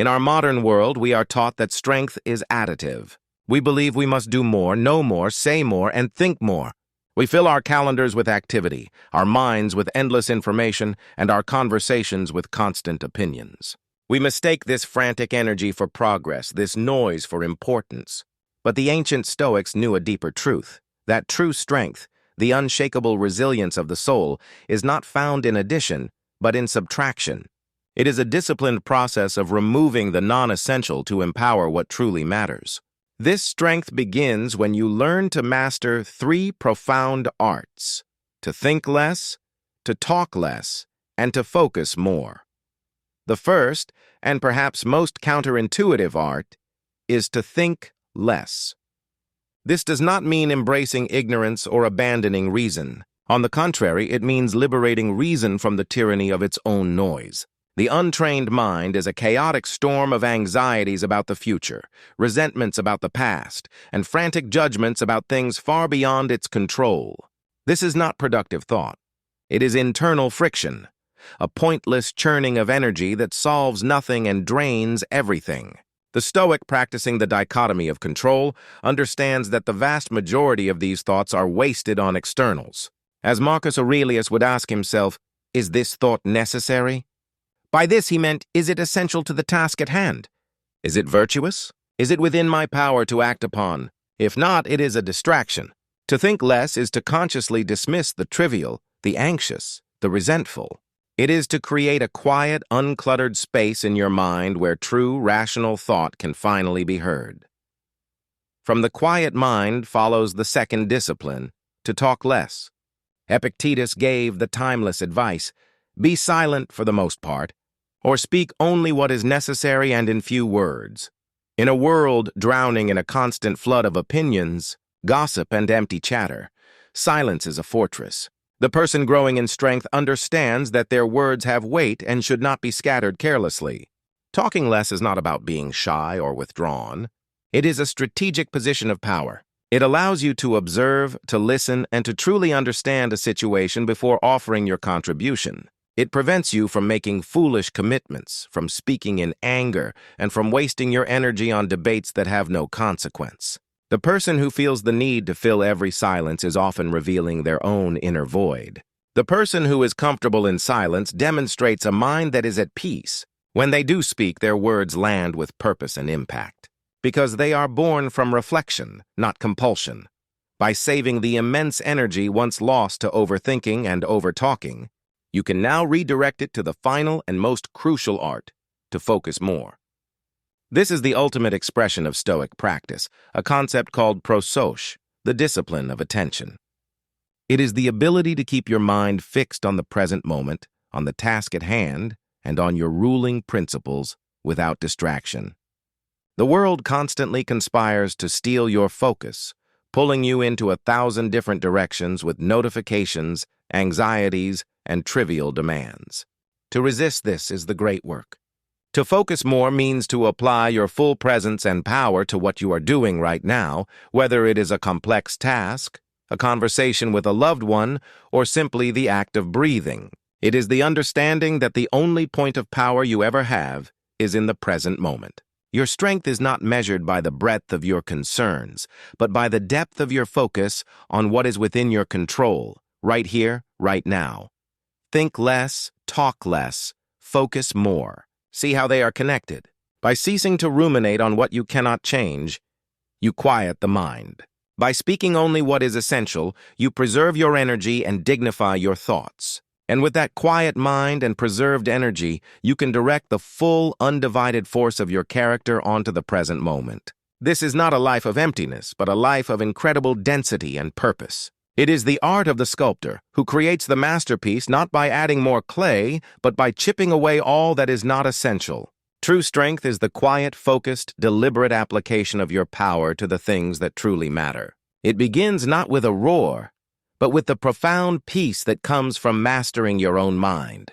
In our modern world, we are taught that strength is additive. We believe we must do more, know more, say more, and think more. We fill our calendars with activity, our minds with endless information, and our conversations with constant opinions. We mistake this frantic energy for progress, this noise for importance. But the ancient Stoics knew a deeper truth, that true strength, the unshakable resilience of the soul, is not found in addition, but in subtraction. It is a disciplined process of removing the non-essential to empower what truly matters. This strength begins when you learn to master three profound arts: to think less, to talk less, and to focus more. The first, and perhaps most counterintuitive art, is to think less. This does not mean embracing ignorance or abandoning reason. On the contrary, it means liberating reason from the tyranny of its own noise. The untrained mind is a chaotic storm of anxieties about the future, resentments about the past, and frantic judgments about things far beyond its control. This is not productive thought. It is internal friction, a pointless churning of energy that solves nothing and drains everything. The Stoic, practicing the dichotomy of control, understands that the vast majority of these thoughts are wasted on externals. As Marcus Aurelius would ask himself, is this thought necessary? By this he meant, is it essential to the task at hand? Is it virtuous? Is it within my power to act upon? If not, it is a distraction. To think less is to consciously dismiss the trivial, the anxious, the resentful. It is to create a quiet, uncluttered space in your mind where true, rational thought can finally be heard. From the quiet mind follows the second discipline, to talk less. Epictetus gave the timeless advice, be silent for the most part, or speak only what is necessary and in few words. In a world drowning in a constant flood of opinions, gossip, and empty chatter, silence is a fortress. The person growing in strength understands that their words have weight and should not be scattered carelessly. Talking less is not about being shy or withdrawn. It is a strategic position of power. It allows you to observe, to listen, and to truly understand a situation before offering your contribution. It prevents you from making foolish commitments, from speaking in anger, and from wasting your energy on debates that have no consequence. The person who feels the need to fill every silence is often revealing their own inner void. The person who is comfortable in silence demonstrates a mind that is at peace. When they do speak, their words land with purpose and impact, because they are born from reflection, not compulsion. By saving the immense energy once lost to overthinking and overtalking, you can now redirect it to the final and most crucial art, to focus more. This is the ultimate expression of Stoic practice, a concept called prosoche, the discipline of attention. It is the ability to keep your mind fixed on the present moment, on the task at hand, and on your ruling principles without distraction. The world constantly conspires to steal your focus, pulling you into 1,000 different directions with notifications, anxieties, and trivial demands. To resist this is the great work. To focus more means to apply your full presence and power to what you are doing right now, whether it is a complex task, a conversation with a loved one, or simply the act of breathing. It is the understanding that the only point of power you ever have is in the present moment. Your strength is not measured by the breadth of your concerns, but by the depth of your focus on what is within your control, right here, right now. Think less, talk less, focus more. See how they are connected. By ceasing to ruminate on what you cannot change, you quiet the mind. By speaking only what is essential, you preserve your energy and dignify your thoughts. And with that quiet mind and preserved energy, you can direct the full, undivided force of your character onto the present moment. This is not a life of emptiness, but a life of incredible density and purpose. It is the art of the sculptor, who creates the masterpiece not by adding more clay, but by chipping away all that is not essential. True strength is the quiet, focused, deliberate application of your power to the things that truly matter. It begins not with a roar, but with the profound peace that comes from mastering your own mind.